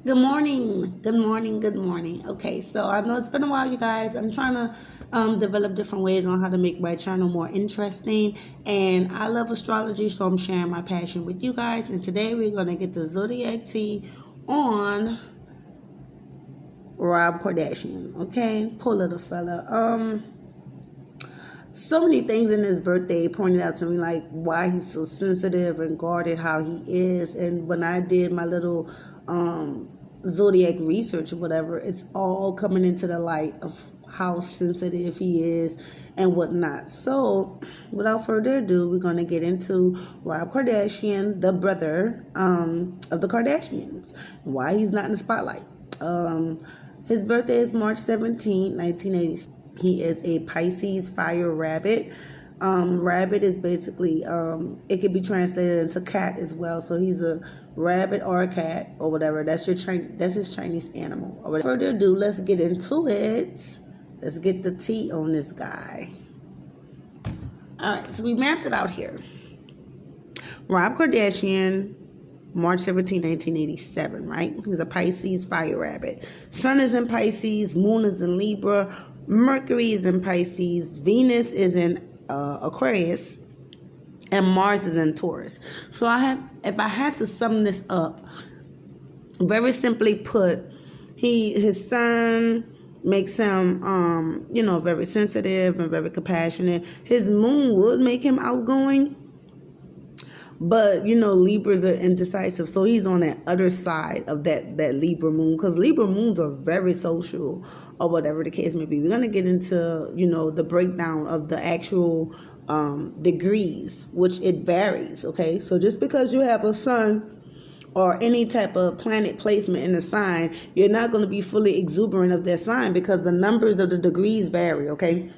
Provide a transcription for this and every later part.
Good morning. Good morning. Good morning. Okay, so I know it's been a while, you guys. I'm trying to develop different ways on how to make my channel more interesting. And I love astrology, so I'm sharing my passion with you guys. And today we're going to get the Zodiac tea on Rob Kardashian. Okay, poor little fella. So many things in his birthday pointed out to me, like why he's so sensitive and guarded, how he is. And when I did my little zodiac research or whatever, it's all coming into the light of how sensitive he is and whatnot. So without further ado, we're going to get into Rob Kardashian, the brother of the Kardashians, why he's not in the spotlight. His birthday is March 17, 1986. He is a Pisces fire rabbit. Rabbit is basically, it could be translated into cat as well. So he's a rabbit or a cat or whatever. That's his Chinese animal. Or without further ado, let's get into it. Let's get the tea on this guy. All right, so we mapped it out here. Rob Kardashian, March 17, 1987, right? He's a Pisces fire rabbit. Sun is in Pisces, Moon is in Libra, Mercury is in Pisces, Venus is in Aquarius, and Mars is in Taurus. So if I had to sum this up, very simply put, his sun makes him very sensitive and very compassionate. His moon would make him outgoing, but Libras are indecisive, so he's on that other side of that Libra moon, because Libra moons are very social or whatever the case may be. We're gonna get into the breakdown of the actual degrees, which it varies. Okay, so just because you have a sun or any type of planet placement in the sign, you're not going to be fully exuberant of that sign, because the numbers of the degrees vary. Okay.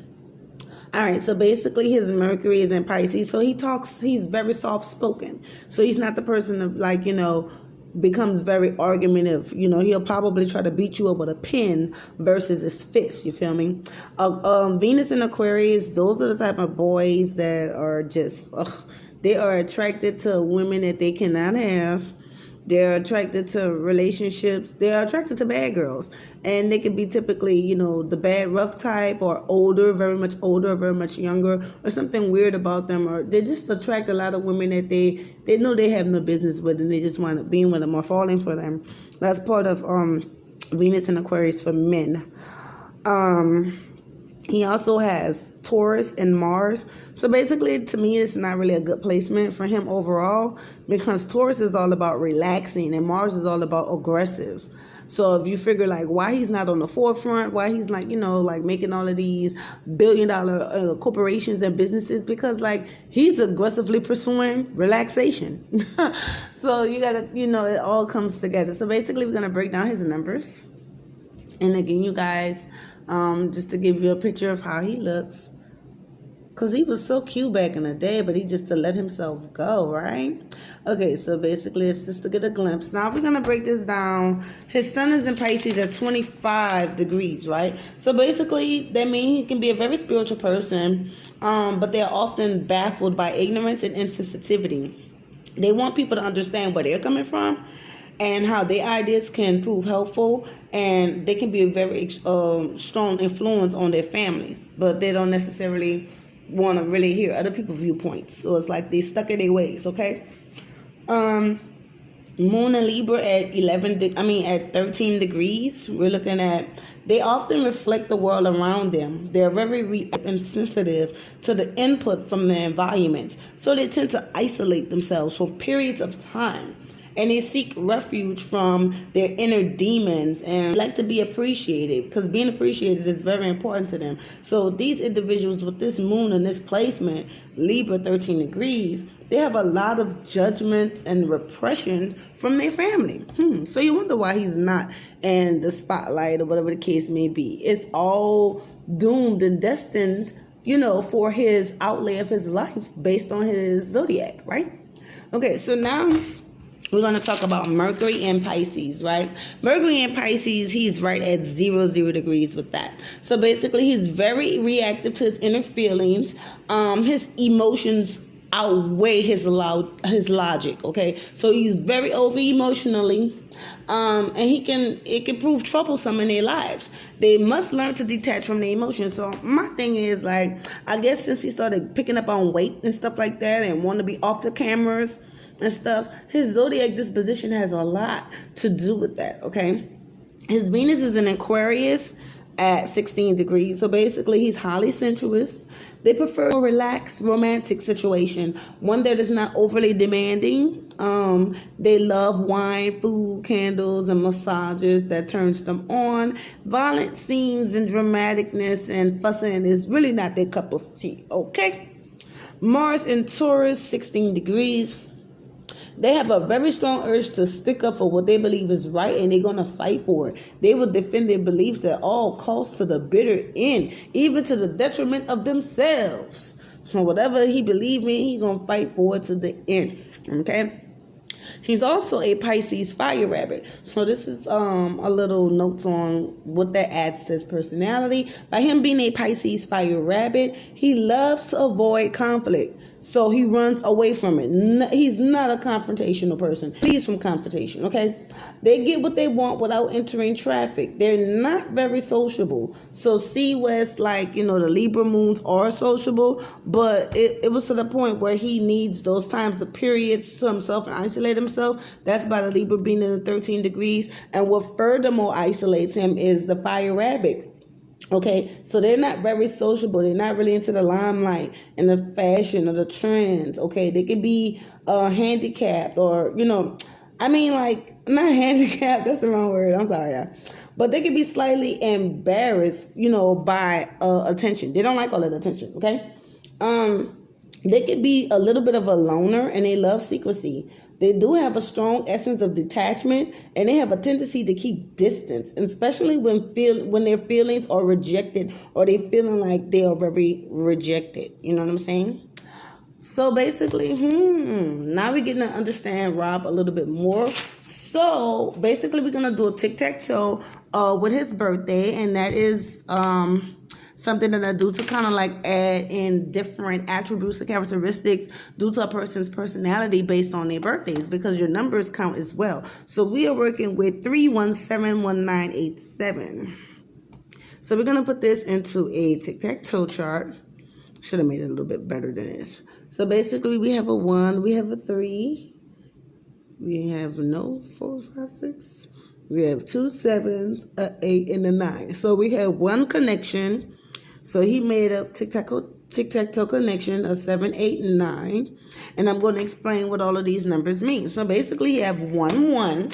All right, so basically his Mercury is in Pisces, so he's very soft-spoken. So he's not the person that, becomes very argumentative. He'll probably try to beat you up with a pen versus his fist, you feel me? Venus in Aquarius, those are the type of boys that are just, they are attracted to women that they cannot have. They're attracted to relationships. They're attracted to bad girls. And they can be typically, the bad rough type, or older, very much older, very much younger, or something weird about them. Or they just attract a lot of women that they know they have no business with, and they just wind up being with them or falling for them. That's part of Venus and Aquarius for men. He also has Taurus and Mars. So basically, to me, it's not really a good placement for him overall, because Taurus is all about relaxing and Mars is all about aggressive. So if you figure why he's not on the forefront, why he's making all of these billion-dollar corporations and businesses, because he's aggressively pursuing relaxation. So you gotta, it all comes together. So basically, we're gonna break down his numbers, and again, you guys, just to give you a picture of how he looks. Because he was so cute back in the day, but he just to let himself go, right? Okay, so basically it's just to get a glimpse. Now we're going to break this down. His sun is in Pisces at 25 degrees, right? So basically that means he can be a very spiritual person, but they're often baffled by ignorance and insensitivity. They want people to understand where they're coming from and how their ideas can prove helpful, and they can be a very strong influence on their families, but they don't necessarily want to really hear other people's viewpoints. So it's like they stuck in their ways. Okay. Moon and Libra at 13 degrees. We're looking at, they often reflect the world around them. They're very and sensitive to the input from their environments, so they tend to isolate themselves for periods of time. And they seek refuge from their inner demons and like to be appreciated, because being appreciated is very important to them. So these individuals with this moon and this placement, Libra 13 degrees, they have a lot of judgment and repression from their family. So you wonder why he's not in the spotlight or whatever the case may be. It's all doomed and destined, for his outlay of his life based on his zodiac, right? Okay, so now we're going to talk about Mercury in Pisces, right? Mercury in Pisces, he's right at 0 degrees with that. So basically, he's very reactive to his inner feelings. His emotions outweigh his logic. Okay, so he's very over emotionally, and it can prove troublesome in their lives. They must learn to detach from their emotions. So my thing is, like, I guess since he started picking up on weight and stuff like that and want to be off the cameras and stuff, his zodiac disposition has a lot to do with that. Okay, his Venus is in Aquarius at 16 degrees. So basically, he's highly sensuous. They prefer a relaxed romantic situation, one that is not overly demanding. They love wine, food, candles, and massages that turns them on. Violent scenes and dramaticness and fussing is really not their cup of tea. Okay, Mars in Taurus, 16 degrees. They have a very strong urge to stick up for what they believe is right, and they're going to fight for it. They will defend their beliefs at all costs to the bitter end, even to the detriment of themselves. So whatever he believes in, he's going to fight for it to the end. Okay? He's also a Pisces fire rabbit. So this is a little notes on what that adds to his personality. By him being a Pisces fire rabbit, he loves to avoid conflict. So he runs away from it. He's not a confrontational person. He's from confrontation, okay? They get what they want without entering traffic. They're not very sociable. So see where it's like, the Libra moons are sociable, but it was to the point where he needs those times of periods to himself and isolate himself. That's by the Libra being in the 13 degrees. And what furthermore isolates him is the fire rabbit. Okay, so they're not very sociable. They're not really into the limelight and the fashion or the trends. Okay, they can be handicapped or, not handicapped. That's the wrong word. I'm sorry, y'all. But they can be slightly embarrassed, by attention. They don't like all that attention. Okay, they can be a little bit of a loner and they love secrecy. They do have a strong essence of detachment, and they have a tendency to keep distance, especially when their feelings are rejected or they feeling like they are very rejected. You know what I'm saying? So basically, now we're getting to understand Rob a little bit more. So basically, we're going to do a tic-tac-toe with his birthday, and that is something that I do to kind of like add in different attributes or characteristics due to a person's personality based on their birthdays, because your numbers count as well. So we are working with 3171987. So we're going to put this into a tic-tac-toe chart. Should have made it a little bit better than this. So basically we have a 1, we have a 3, we have 4, 5, 6. We have 2 7s, a 8, and a 9. So we have one connection. So he made a tic-tac-toe connection of 7, 8, and 9. And I'm going to explain what all of these numbers mean. So basically you have 1, 1,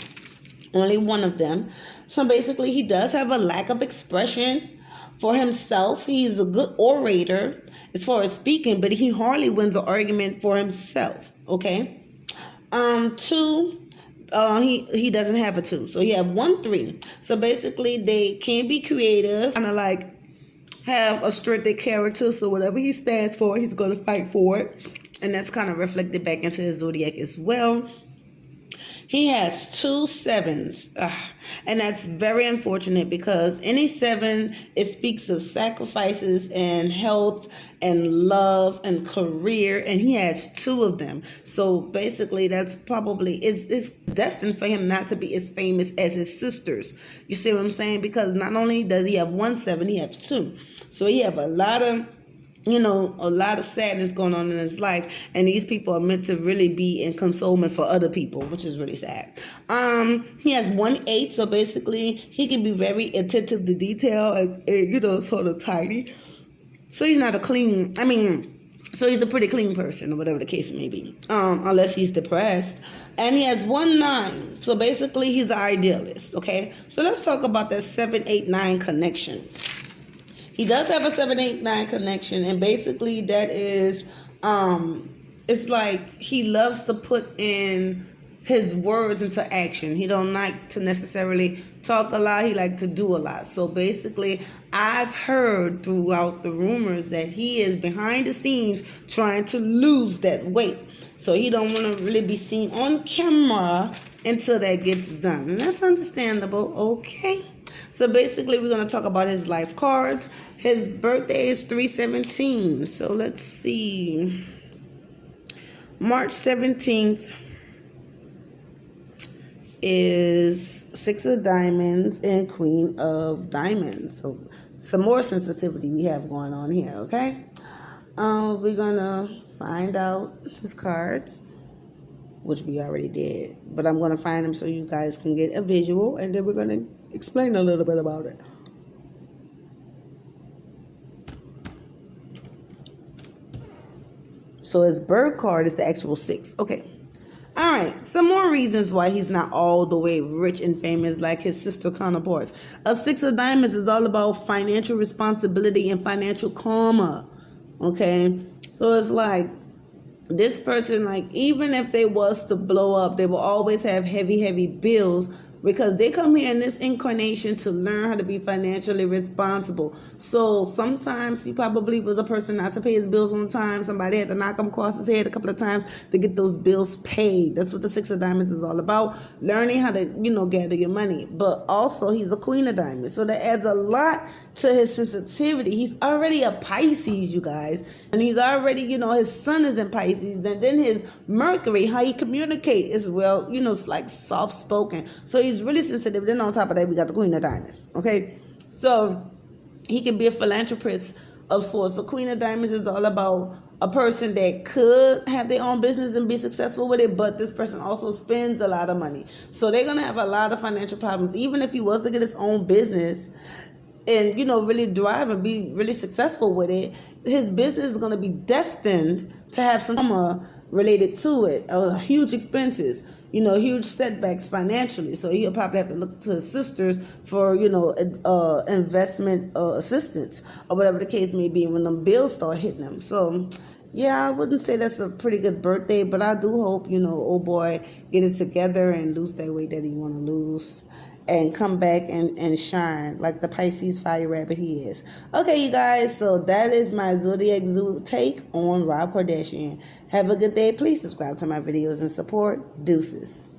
only one of them. So basically he does have a lack of expression for himself. He's a good orator as far as speaking, but he hardly wins an argument for himself. Okay. 2, he doesn't have a 2. So he have 1, 3. So basically they can be creative, kind of like have a strengthened character. So whatever he stands for, he's going to fight for it. And that's kind of reflected back into his zodiac as well. He has 2 7s. And that's very unfortunate, because any 7, it speaks of sacrifices and health and love and career. And he has 2 of them. So basically that's probably, it's destined for him not to be as famous as his sisters. You see what I'm saying? Because not only does he have 1 7, he has 2. So he have a lot of sadness going on in his life, and these people are meant to really be in consolement for other people, which is really sad. He has 1 8, so basically he can be very attentive to detail and sort of tidy. So he's not so he's a pretty clean person, or whatever the case may be, unless he's depressed. And he has 1 9, so basically he's an idealist. Okay, so let's talk about that 7 8 9 connection. He does have a 7 8 9 connection, and basically that is it's like he loves to put in his words into action. He don't like to necessarily talk a lot. He like to do a lot. So basically I've heard throughout the rumors that he is behind the scenes trying to lose that weight. So he don't want to really be seen on camera until that gets done. And that's understandable. Okay. So basically we're going to talk about his life cards. His birthday is 3/17. So let's see. March 17th is Six of Diamonds and Queen of Diamonds. So some more sensitivity we have going on here, okay? We're gonna find out his cards, which we already did, but I'm gonna find them so you guys can get a visual, and then we're gonna explain a little bit about it. So his bird card is the actual 6. Okay. All right, some more reasons why he's not all the way rich and famous like his sister counterparts. A 6 of Diamonds is all about financial responsibility and financial karma, okay? So it's like this person, like, even if they was to blow up, they will always have heavy bills because they come here in this incarnation to learn how to be financially responsible. So sometimes he probably was a person not to pay his bills on time. Somebody had to knock him across his head a couple of times to get those bills paid. That's what the 6 of Diamonds is all about. Learning how to, gather your money. But also he's a Queen of Diamonds. So that adds a lot to his sensitivity. He's already a Pisces, you guys. And he's already, his sun is in Pisces. And then his Mercury, how he communicates is, it's like soft-spoken. So he's really sensitive. Then on top of that, we got the Queen of Diamonds. Okay? So he can be a philanthropist of sorts. The Queen of Diamonds is all about a person that could have their own business and be successful with it, but this person also spends a lot of money. So they're going to have a lot of financial problems. Even if he was to get his own business and, really drive and be really successful with it, his business is going to be destined to have some trauma related to it, huge expenses, huge setbacks financially. So he'll probably have to look to his sisters for, investment assistance or whatever the case may be when the bills start hitting him. So, yeah, I wouldn't say that's a pretty good birthday, but I do hope, old boy get it together and lose that weight that he want to lose and come back and shine like the Pisces fire rabbit he is. Okay, you guys, so that is my Zodiac Zoo take on Rob Kardashian. Have a good day. Please subscribe to my videos and support. Deuces.